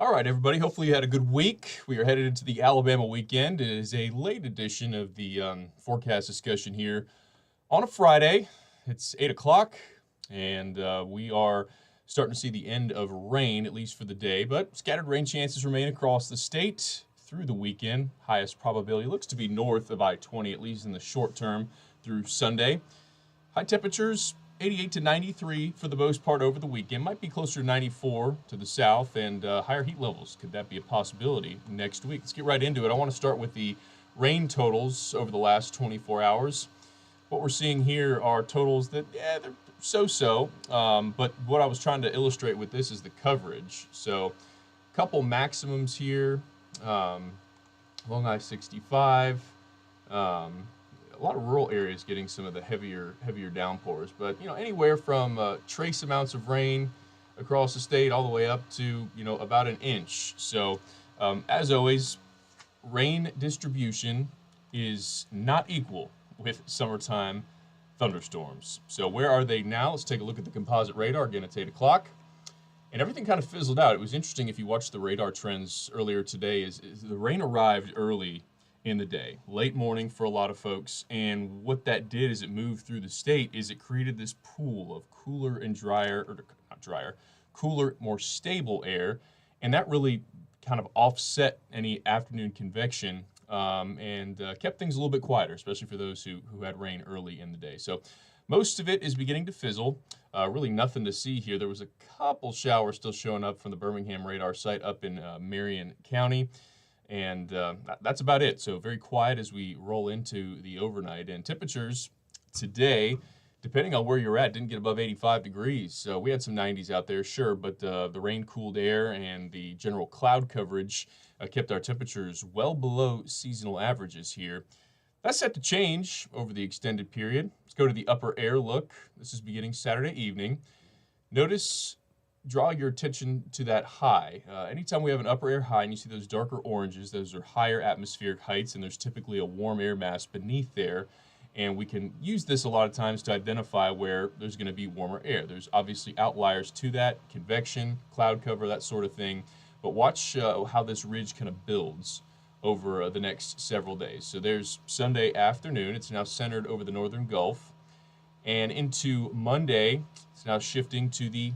All right, everybody. Hopefully you had a good week. We are headed into the Alabama weekend. It is a late edition of the forecast discussion here on a Friday. It's 8 o'clock, and we are starting to see the end of rain, at least for the day. But scattered rain chances remain across the state through the weekend. Highest probability looks to be north of I-20, at least in the short term through Sunday. High temperatures 88 to 93 for the most part over the weekend. Might be closer to 94 to the south, and higher heat levels. Could that be a possibility next week? Let's get right into it. I want to start with the rain totals over the last 24 hours. What we're seeing here are totals that, they're so-so, but what I was trying to illustrate with this is the coverage. So a couple maximums here, along I-65, a lot of rural areas getting some of the heavier downpours, but anywhere from trace amounts of rain across the state all the way up to about an inch. So as always, rain distribution is not equal with summertime thunderstorms. So where are they now? Let's take a look at the composite radar again. It's 8 o'clock. And everything kind of fizzled out. It was interesting if you watched the radar trends earlier today, is the rain arrived early in the day, late morning for a lot of folks, and what that did is it moved through the state is it created this pool of cooler and drier, or not drier, cooler, more stable air, and that really kind of offset any afternoon convection and kept things a little bit quieter, especially for those who had rain early in the day. So most of it is beginning to fizzle. Really nothing to see here. There was a couple showers still showing up from the Birmingham radar site up in Marion County. And that's about it. So very quiet as we roll into the overnight. And temperatures today, depending on where you're at, didn't get above 85 degrees. So we had some 90s out there, sure, but the rain-cooled air and the general cloud coverage kept our temperatures well below seasonal averages here. That's set to change over the extended period. Let's go to the upper air look. This is beginning Saturday evening. Notice, draw your attention to that high. Anytime we have an upper air high and you see those darker oranges, those are higher atmospheric heights, and there's typically a warm air mass beneath there. And we can use this a lot of times to identify where there's going to be warmer air. There's obviously outliers to that, convection, cloud cover, that sort of thing. But watch how this ridge kind of builds over the next several days. So there's Sunday afternoon. It's now centered over the northern Gulf. And into Monday, it's now shifting to the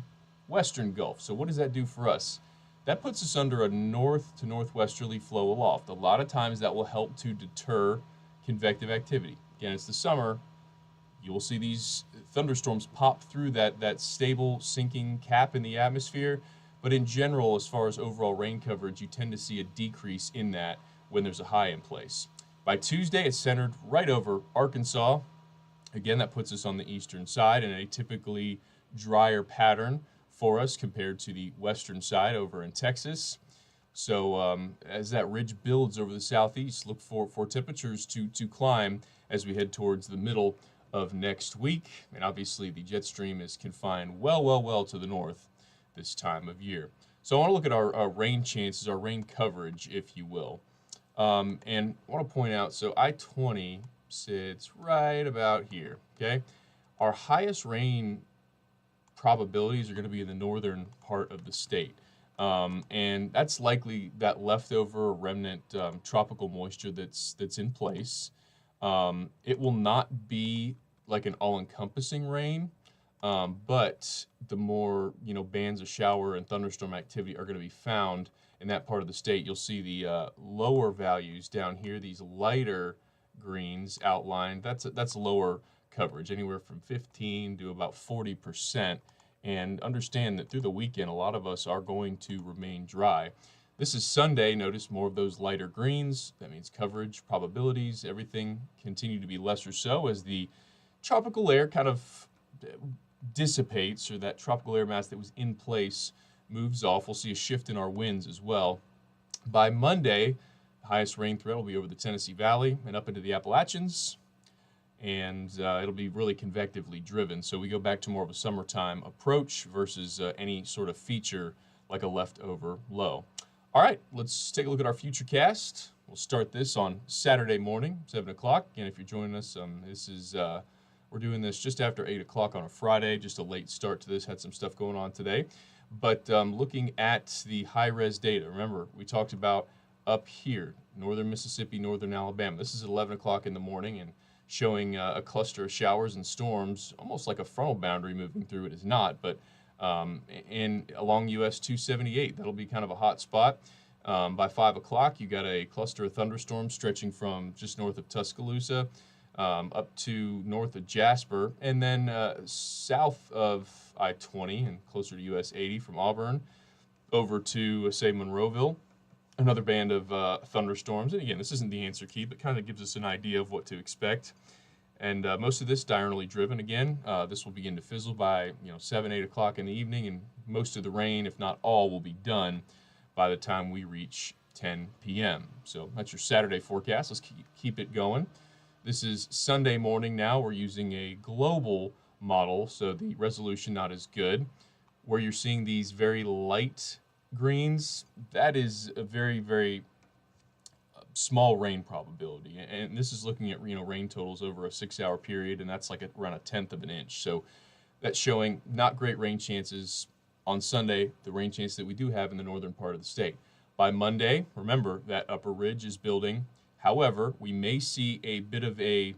western Gulf. So what does that do for us? That puts us under a north to northwesterly flow aloft. A lot of times that will help to deter convective activity. Again, it's the summer. You will see these thunderstorms pop through that stable sinking cap in the atmosphere. But in general, as far as overall rain coverage, you tend to see a decrease in that when there's a high in place. By Tuesday, it's centered right over Arkansas. Again, that puts us on the eastern side in a typically drier pattern for us compared to the western side over in Texas. So as that ridge builds over the southeast, look for temperatures to climb as we head towards the middle of next week. And obviously the jet stream is confined well to the north this time of year. So I want to look at our rain chances, our rain coverage, if you will. And I want to point out, so I-20 sits right about here, okay? Our highest rain probabilities are going to be in the northern part of the state. And that's likely that leftover remnant tropical moisture that's in place. It will not be like an all-encompassing rain, but the more bands of shower and thunderstorm activity are going to be found in that part of the state. You'll see the lower values down here, these lighter greens outlined. That's lower coverage, anywhere from 15 to about 40%. And understand that through the weekend, a lot of us are going to remain dry. This is Sunday. Notice more of those lighter greens. That means coverage, probabilities, everything continue to be lesser so as the tropical air kind of dissipates, or that tropical air mass that was in place moves off. We'll see a shift in our winds as well. By Monday, the highest rain threat will be over the Tennessee Valley and up into the Appalachians. And it'll be really convectively driven. So we go back to more of a summertime approach versus any sort of feature like a leftover low. All right, let's take a look at our futurecast. We'll start this on Saturday morning, 7 o'clock. And if you're joining us, we're doing this just after 8 o'clock on a Friday, just a late start to this. Had some stuff going on today. But looking at the high-res data, remember, we talked about up here, northern Mississippi, northern Alabama. This is 11 o'clock in the morning and showing a cluster of showers and storms, almost like a frontal boundary moving through. It is not, but along US 278, that'll be kind of a hot spot. By 5 o'clock, you got a cluster of thunderstorms stretching from just north of Tuscaloosa up to north of Jasper, and then south of I-20 and closer to US 80 from Auburn over to, say, Monroeville. Another band of thunderstorms. And again, this isn't the answer key, but kind of gives us an idea of what to expect. And most of this diurnally driven. Again, this will begin to fizzle by 7, 8 o'clock in the evening, and most of the rain, if not all, will be done by the time we reach 10 p.m. So that's your Saturday forecast. Let's keep it going. This is Sunday morning now. We're using a global model, so the resolution not as good. Where you're seeing these very light greens, that is a very, very small rain probability. And this is looking at rain totals over a 6-hour period, and that's like around 1/10 of an inch. So that's showing not great rain chances on Sunday, the rain chance that we do have in the northern part of the state. By Monday, remember that upper ridge is building. However, we may see a bit of a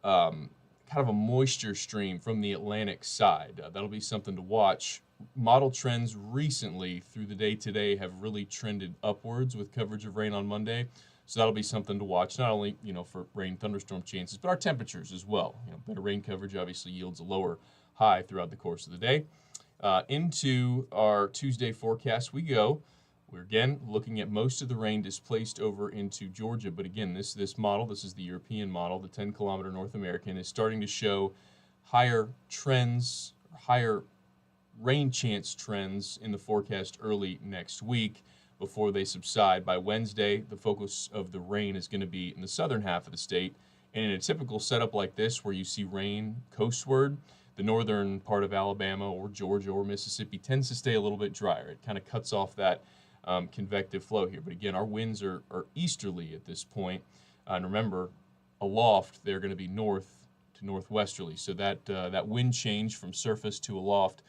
kind of a moisture stream from the Atlantic side. That'll be something to watch. Model trends recently through the day today have really trended upwards with coverage of rain on Monday. So that'll be something to watch, not only for rain thunderstorm chances, but our temperatures as well. Better rain coverage obviously yields a lower high throughout the course of the day. Into our Tuesday forecast we go. We're again looking at most of the rain displaced over into Georgia, but again, this model, this is the European model, the 10-kilometer North American, is starting to show higher trends, higher rain chance trends in the forecast early next week before they subside. By Wednesday, the focus of the rain is going to be in the southern half of the state, and in a typical setup like this where you see rain coastward, the northern part of Alabama or Georgia or Mississippi tends to stay a little bit drier. It kind of cuts off that convective flow here. But again, our winds are easterly at this point. And remember, aloft, they're going to be north to northwesterly. So that wind change from surface to aloft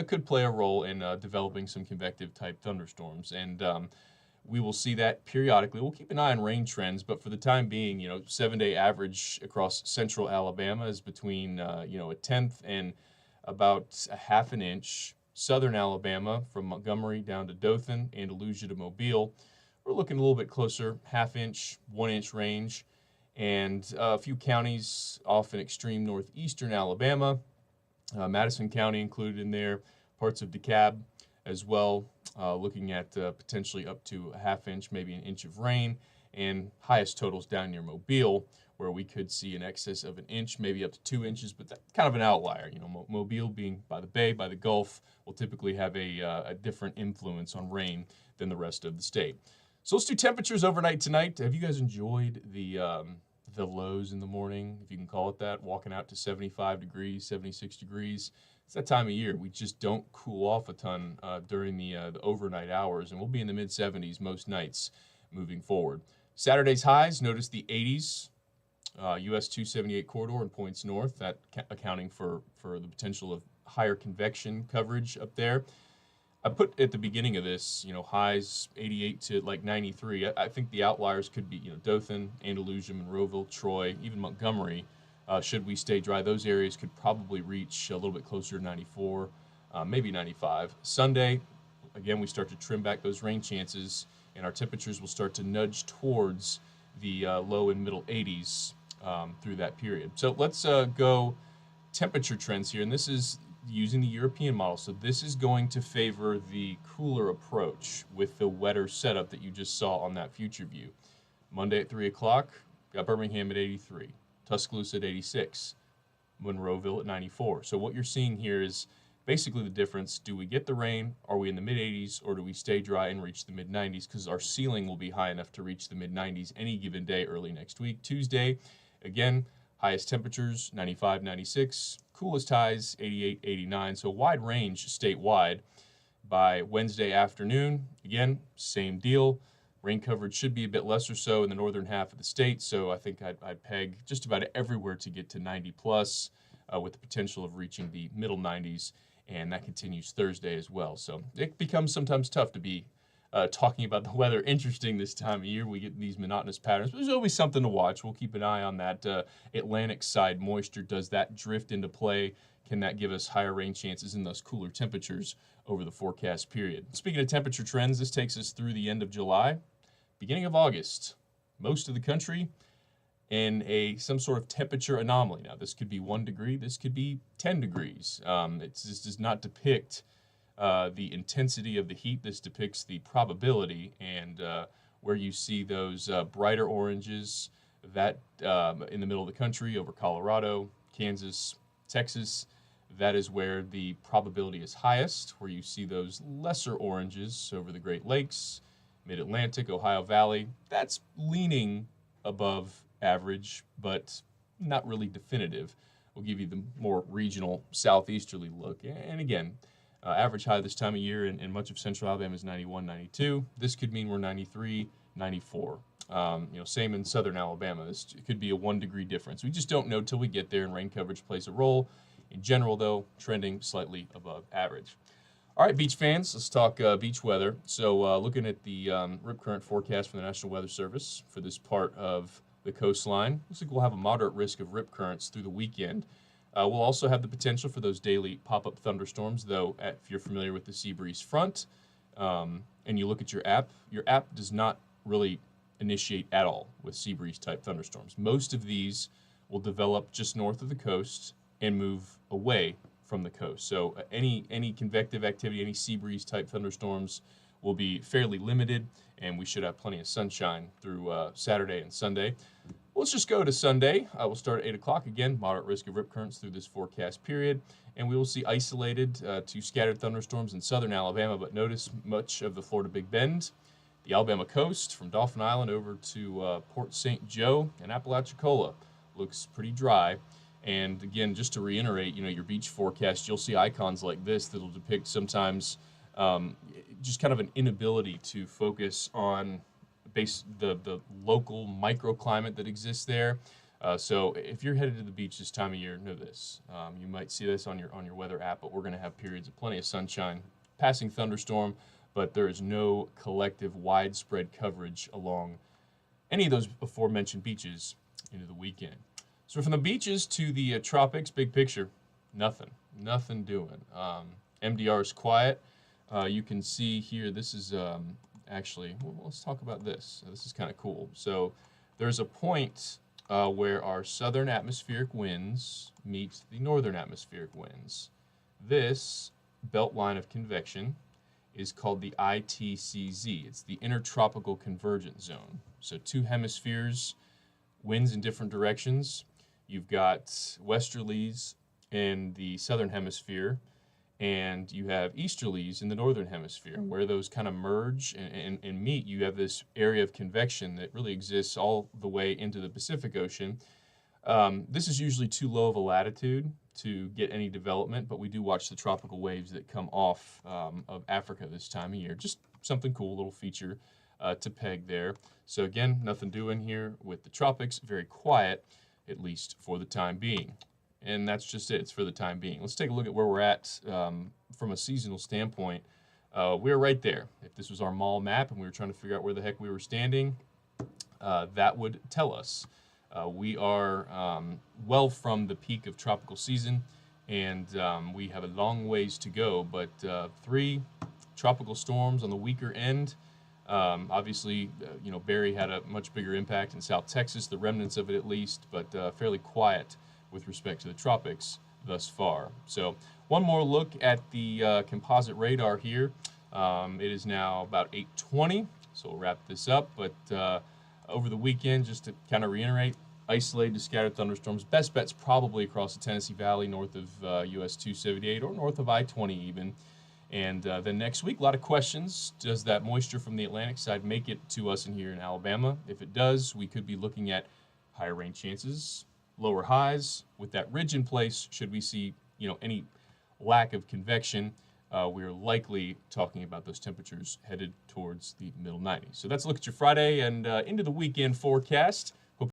could play a role in developing some convective type thunderstorms. And we will see that periodically. We'll keep an eye on rain trends, but for the time being, 7-day average across central Alabama is between, 1/10 and about 1/2 an inch. Southern Alabama, from Montgomery down to Dothan, Andalusia to Mobile, we're looking a little bit closer, 1/2 inch, 1 inch range. And a few counties off in extreme northeastern Alabama, Madison County included in there, parts of DeKalb as well, looking at potentially up to 1/2 inch, maybe 1 inch of rain, and highest totals down near Mobile, where we could see in excess of 1 inch, maybe up to 2 inches, but that's kind of an outlier. Mobile being by the bay, by the Gulf, will typically have a different influence on rain than the rest of the state. So let's do temperatures overnight tonight. Have you guys enjoyed the lows in the morning, if you can call it that, walking out to 75 degrees, 76 degrees? It's that time of year. We just don't cool off a ton during the overnight hours, and we'll be in the mid-70s most nights moving forward. Saturday's highs, notice the 80s, US 278 corridor and points north, that accounting for the potential of higher convection coverage up there. I put at the beginning of this, highs 88 to like 93. I think the outliers could be, Dothan, Andalusia, Monroeville, Troy, even Montgomery. Should we stay dry, those areas could probably reach a little bit closer to 94, maybe 95. Sunday, again, we start to trim back those rain chances, and our temperatures will start to nudge towards the low and middle 80s through that period. So let's go temperature trends here, and this is using the European model. So this is going to favor the cooler approach with the wetter setup that you just saw on that future view. Monday at 3 o'clock, got Birmingham at 83, Tuscaloosa at 86, Monroeville at 94. So what you're seeing here is basically the difference. Do we get the rain? Are we in the mid-80s, or do we stay dry and reach the mid-90s? Because our ceiling will be high enough to reach the mid-90s any given day early next week. Tuesday, again, highest temperatures, 95, 96. Coolest highs, 88, 89. So wide range statewide. By Wednesday afternoon, again, same deal. Rain coverage should be a bit less or so in the northern half of the state. So I think I'd peg just about everywhere to get to 90 plus with the potential of reaching the middle 90s and that continues Thursday as well. So it becomes sometimes tough to be talking about the weather interesting this time of year. We get these monotonous patterns, but there's always something to watch. We'll keep an eye on that Atlantic side moisture. Does that drift into play? Can that give us higher rain chances and thus cooler temperatures over the forecast period? Speaking of temperature trends, this takes us through the end of July, beginning of August. Most of the country in some sort of temperature anomaly. Now, this could be 1 degree, this could be 10 degrees. This does not depict the intensity of the heat. This depicts the probability, and where you see those brighter oranges, that in the middle of the country over Colorado, Kansas, Texas, that is where the probability is highest. Where you see those lesser oranges over the Great Lakes, Mid-Atlantic, Ohio Valley, that's leaning above average, but not really definitive. We'll give you the more regional southeasterly look. And again, average high this time of year in much of central Alabama is 91, 92. This could mean we're 93, 94. Same in southern Alabama. This could be a 1 degree difference. We just don't know till we get there, and rain coverage plays a role. In general, though, trending slightly above average. All right, beach fans, let's talk beach weather. So looking at the rip current forecast from the National Weather Service for this part of the coastline, looks like we'll have a moderate risk of rip currents through the weekend. We'll also have the potential for those daily pop-up thunderstorms, though if you're familiar with the sea breeze front and you look at your app does not really initiate at all with sea breeze type thunderstorms. Most of these will develop just north of the coast and move away from the coast. So any convective activity, any sea breeze type thunderstorms will be fairly limited, and we should have plenty of sunshine through Saturday and Sunday. Let's just go to Sunday. We'll start at 8 o'clock. Again, moderate risk of rip currents through this forecast period, and we will see isolated to scattered thunderstorms in southern Alabama, but notice much of the Florida Big Bend, the Alabama coast from Dauphin Island over to Port St. Joe and Apalachicola looks pretty dry. And again, just to reiterate, your beach forecast, you'll see icons like this that'll depict sometimes just kind of an inability to focus on the local microclimate that exists there. So if you're headed to the beach this time of year, know this. You might see this on your weather app, but we're going to have periods of plenty of sunshine, passing thunderstorm, but there is no collective widespread coverage along any of those aforementioned beaches into the weekend. So from the beaches to the tropics, big picture, nothing doing. MDR is quiet. You can see here, this is actually, let's talk about this. This is kind of cool. So there's a point where our southern atmospheric winds meet the northern atmospheric winds. This belt line of convection is called the ITCZ. It's the Intertropical Convergence Zone. So two hemispheres, winds in different directions. You've got westerlies in the southern hemisphere, and you have easterlies in the northern hemisphere. Where those kind of merge and meet, you have this area of convection that really exists all the way into the Pacific Ocean. This is usually too low of a latitude to get any development, but we do watch the tropical waves that come off of Africa this time of year. Just something cool, little feature to peg there. So again, nothing doing here with the tropics, very quiet, at least for the time being. And that's just it, it's for the time being. Let's take a look at where we're at from a seasonal standpoint. We're right there. If this was our mall map and we were trying to figure out where the heck we were standing, that would tell us. We are well from the peak of tropical season, and we have a long ways to go, but 3 tropical storms on the weaker end. Obviously, Barry had a much bigger impact in South Texas, the remnants of it at least, but fairly quiet with respect to the tropics thus far. So one more look at the composite radar here. It is now about 8:20, so we'll wrap this up. But over the weekend, just to kind of reiterate, isolated to scattered thunderstorms. Best bet's probably across the Tennessee Valley, north of US 278 or north of I-20 even. And then next week, a lot of questions. Does that moisture from the Atlantic side make it to us in here in Alabama? If it does, we could be looking at higher rain chances, lower highs. With that ridge in place, should we see any lack of convection, we're likely talking about those temperatures headed towards the middle 90s. So that's a look at your Friday and into the weekend forecast.